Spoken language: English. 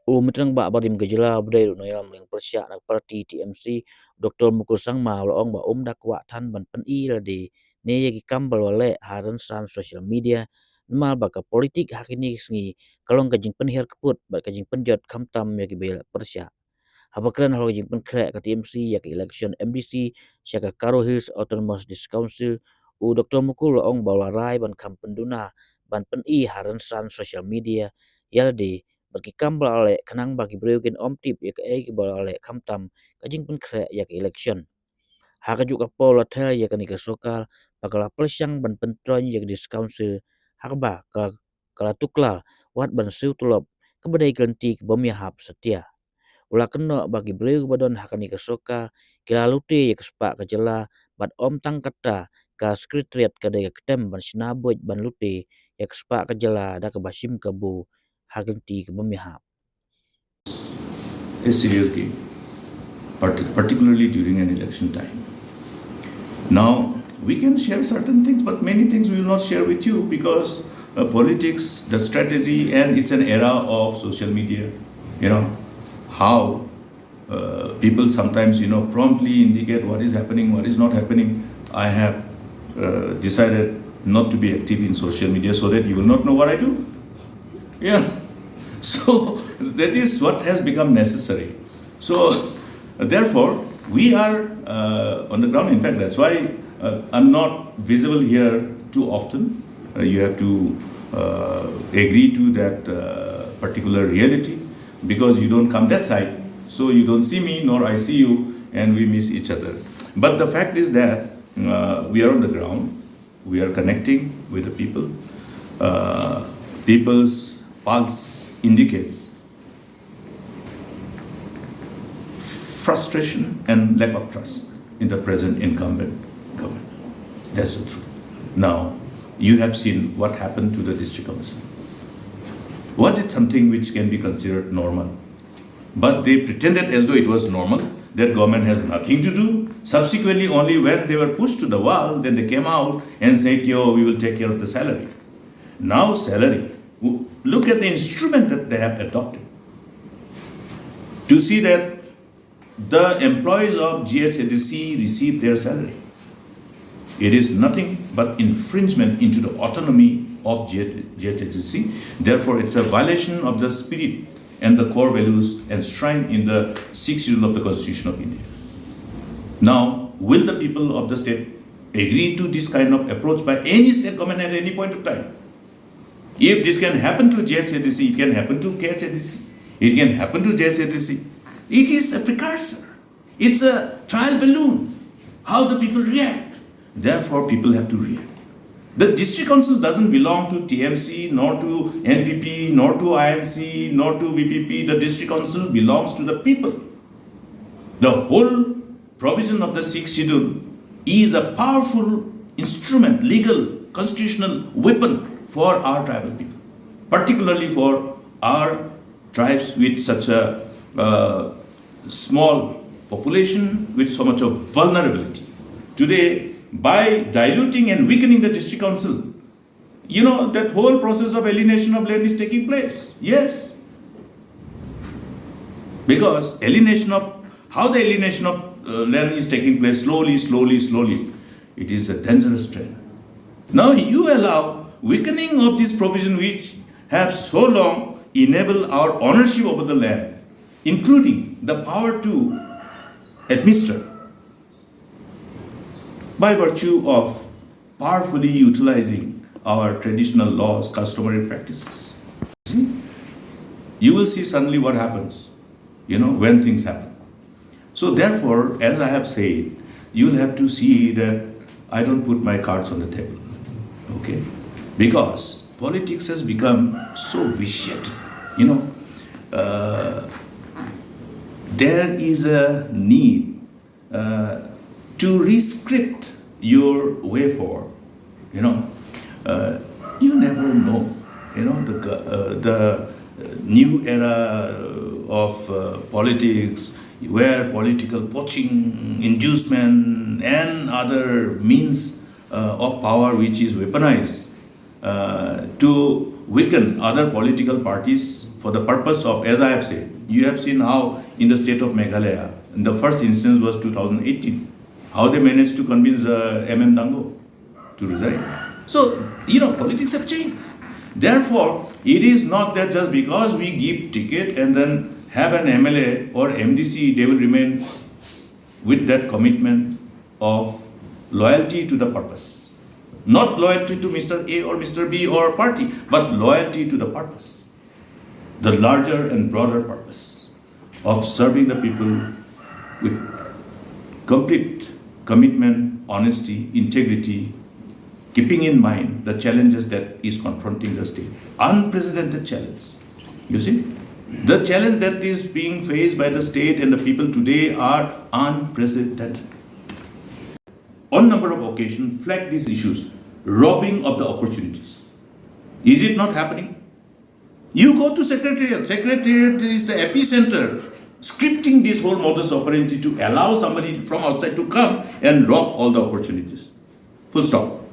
Umitrang ba badim gejala budai no yalam leng persya nak parti TMC Dr. Mukul sang ma laong ba dak Kwah than ban pen I la de ne yagi kambal wale haran san social media mal ba ka politik hakini sngi kalong ka Jingpynhiar Kput ba ka Jingpynjot kamtam yagi bela persya habakran halo Jingpynkhre ka TMC yak election MDC syaka Karo Hills Autonomous District Council Dr. Mukul laong ba rai ban kam penduna ban pen I haran san social media yala de bagi kambal ale kanang bagi breugen om tip ya ke bal ale kamtam kajing pun kre ya ke election haka juga pola tel ya kan ika sokal bakala pelsyang ban pentron ya ke dis council haka ba kala tukla wat ban siu tulop kebadai ganti ke bom ya hap setia ulah kena bagi breu badon haka nika soka kila lute ya kespa kejela bat om tang kata ka sekretariat kadai ketem ban sinaboj ban lute ya kespa kejela da ke basim kebu haganti ke bom ya hap A serious game, particularly during an election time. Now, we can share certain things, but many things we will not share with you because politics, the strategy, and it's an era of social media. You know, how people sometimes, promptly indicate what is happening, what is not happening. I have decided not to be active in social media so that you will not know what I do. Yeah. So that is what has become necessary. So therefore, we are on the ground. In fact, that's why I'm not visible here too often. You have to agree to that particular reality because you don't come that side. So you don't see me nor I see you, and we miss each other. But the fact is that we are on the ground. We are connecting with the people. People's pulse indicates frustration and lack of trust in the present incumbent government. That's the truth. Now, you have seen what happened to the district council. Was it something which can be considered normal? But they pretended as though it was normal, that government has nothing to do. Subsequently, only when they were pushed to the wall, then they came out and said, yo, we will take care of the salary. Now, salary. Look at the instrument that they have adopted to see that the employees of GHADC receive their salary. It is nothing but infringement into the autonomy of GHADC. Therefore, it's a violation of the spirit and the core values enshrined in the 6th Schedule of the Constitution of India. Now, will the people of the state agree to this kind of approach by any state government at any point of time? If this can happen to GHADC, it can happen to KHADC, it can happen to JHADC. It is a precursor. It's a trial balloon. How the people react. Therefore, people have to react. The district council doesn't belong to TMC, nor to NPP, nor to INC, nor to VPP. The district council belongs to the people. The whole provision of the 6th schedule is a powerful instrument, legal, constitutional weapon for our tribal people, particularly for our tribes with such a small population with so much of vulnerability. Today, by diluting and weakening the district council, that whole process of alienation of land is taking place. Yes. Because how the alienation of land is taking place slowly, it is a dangerous trend. Now you allow weakening of this provision which have so long enabled our ownership over the land, including the power to administer by virtue of powerfully utilizing our traditional laws, customary practices. You will see suddenly what happens, when things happen. So therefore, as I have said, you will have to see that I don't put my cards on the table. Okay? Because politics has become so vicious. There is a need to rescript your way forward. You never know. The new era of politics, where political poaching, inducement, and other means of power which is weaponized to weaken other political parties for the purpose of, as I have said, you have seen how in the state of Meghalaya, the first instance was 2018, how they managed to convince MM Dango to resign. So, politics have changed. Therefore, it is not that just because we give ticket and then have an MLA or MDC, they will remain with that commitment of loyalty to the purpose. Not loyalty to Mr. A or Mr. B or party, but loyalty to the purpose. The larger and broader purpose of serving the people with complete commitment, honesty, integrity, keeping in mind the challenges that is confronting the state. Unprecedented challenge. You see? The challenge that is being faced by the state and the people today are unprecedented. On number of occasions, flag these issues, robbing of the opportunities. Is it not happening? You go to Secretariat. Secretariat is the epicenter, scripting this whole modus operandi to allow somebody from outside to come and rob all the opportunities. Full stop.